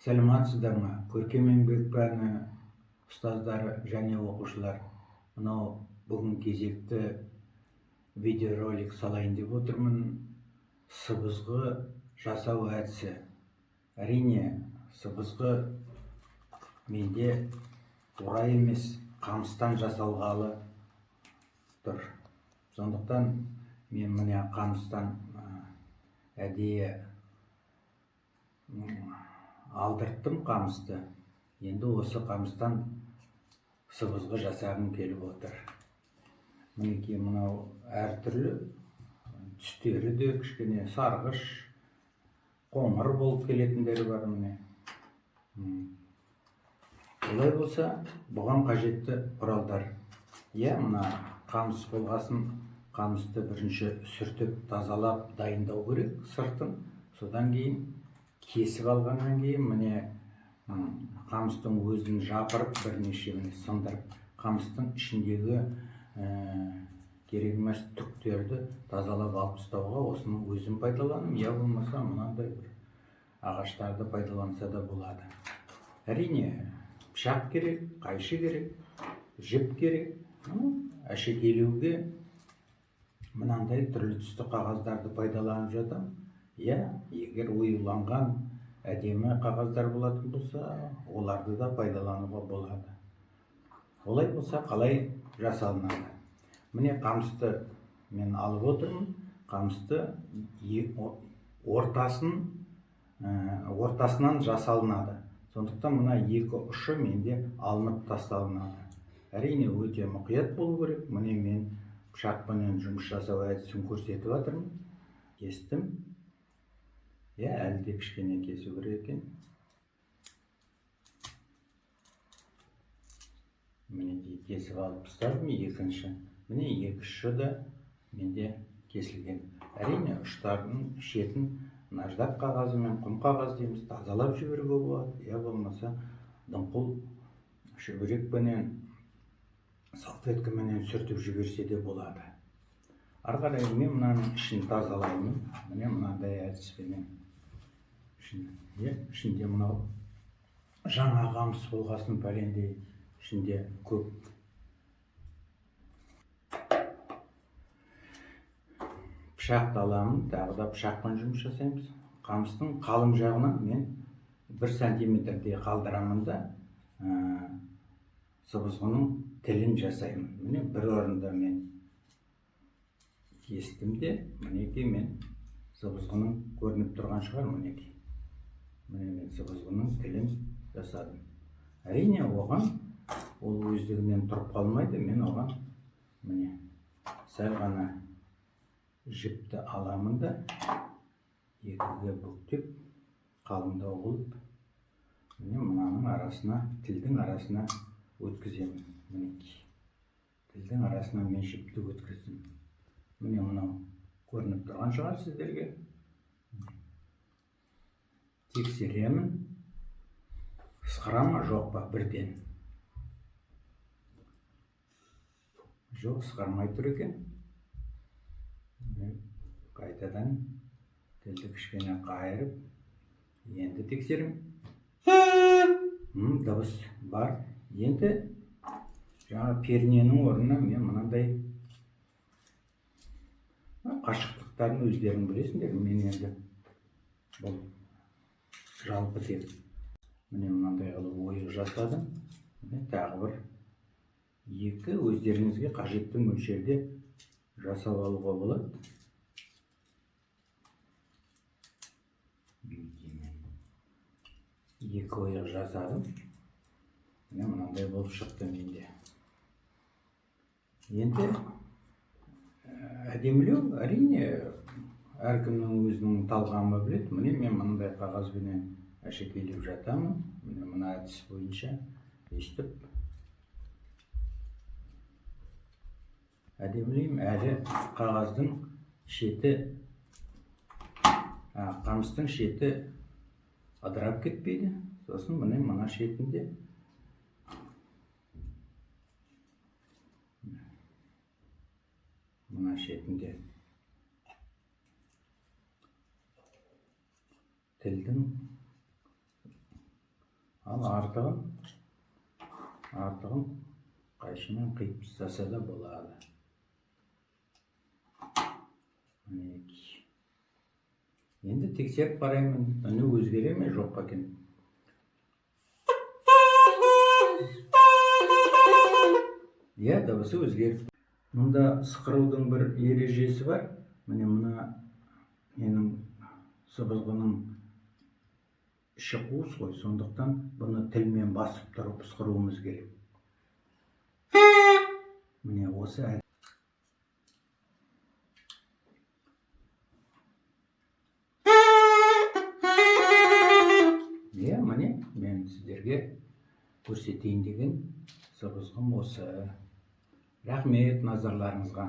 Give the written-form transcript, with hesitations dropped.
Сәлеметсіздер ме? Көркем еңбек пәні ұстаздары және оқушылар. Мынау бүгін кезекті видеоролик салайын деп отырмын. Сыбызғы жасау әдісі. Әрине, сыбызғы менде орай емес, қамыстан жасалғалы тұр. Сондықтан мен міне қамыстан әдейі алдырттым қамысты. Енді осы қамыстан сыбызғы жасағым келіп отыр. Мінекей мынау әртүрлі түстері де кішкене сарғыш, қоңыр болып келетіндері бар міне. Олай болса, бұған қажетті құралдар. Мына қамыс болғасын, қамысты бірінші сүртіп, тазалап, дайындау керек сыртын. Содан кейін кесіп алғаннан кейін міне қамыстың өзін жапырып, бірнеше сындырып, қамыстың ішіндегі керек емес түктерді тазалап алып тастауға осының өзін пайдаланып, я болмаса мынандай бір ағаштарды пайдаланса да болады. Әрине, пышақ керек, қайшы керек, жіп керек. Әшекейлеуге мынандай түрлі түсті қағаздарды пайдаланып жатам. Егер оюланған әдемі қағаздар болатын болса, оларды да пайдалануға болады. Олай болса, қалай жасалынады? Міне қамысты мен алып отырмын. Қамысты ортасынан жасалынады. Сондықтан мына екі ұшы менде алынып тасталынады. Әрине, өте мұқият болу керек. Міне мен пышақпенен жұмыс жасау әдісін көрсетіп жатырмын. Кестім. Әлі де кішкене кесу керек екен. Мінекей кесіп алып тастадым. Екінші. Міне екі ұшы да менде кесілген. Әрине, ұштардың шетін наждақ қағазы мен құм қағаз дейміз, тазалап жіберуге болады. Болмаса дымқыл шүберекпенен, салфеткаменен сүртіп жіберсе де болады. Ары қарай мен мынаның ішін тазалаймын. Міне мынандай әдіспенен. Ішінде мынау жаңа қамыс болғасын пәлендей, ішінде көп пышақты аламын, тағы да пышақпен жұмыс жасаймыз. Қамыстың қалың жағынан мен 1 сантиметрдей қалдырамын да сыбызғының тілін жасаймын. Міне бір орында мен кестім де, мінекей мен сыбызғының көрініп тұрған шығар, мінекей. Міне мен сыбызғының тілін жасадым. Әрине, оған ол өздігінен тұрып қалмайды. Мен оған міне сәл ғана жіпті аламын да, екіге бүктеп, қалыңдау қылып, міне мынаның арасына, тілдің арасына өткіземін. Мінекей. Тілдің арасына мен жіпті өткіздім. Міне мынау көрініп тұрған шығар сіздерге. Тексеремін. Ысқыра ма, жоқ па бірден? Жоқ, ысқырмай тұр екен. Қайтадан тілді кішкене қайырып, енді тексерем. Дыбыс бар. Енді жаңа перненің орнына мен мынандай қашықтықтарын өздерің білесіңдер. Мен енді бұл жалпы тек міне мынандай қылып ойық жасадым. Тағы бір екі өздеріңізге қажетті мөлшерде жасап алуға болады. Екі ойық жасадым. Міне мынандай болып шықты менде. Енді әдемілеу, әрине, әркімнің өзінің талғамы біледі. Міне мен мынандай қағазбенен әшекейлеп жатамын. Міне мына әдіс бойынша естіп әдемілеймін. Әлі қағаздың шеті, қамыстың шеті ыдырап кетпейді. Сосын міне мына шетінде тілдің ал артығын қайшымен қиып тастаса да болады. Мінекей. Енді тексеріп қараймын, үні өзгере ме жоқ па екен. Иә, дыбысы өзгерді. Мұнда сықырудың бір ережесі бар. Міне мына менің сыбызғының іші қуыс қой, сондықтан бұны тілмен басып тұрып сықыруымыз керек. Міне осы иә, міне мен сіздерге көрсетейін деген сыбызғым осы. Рахмет назарларыңызға.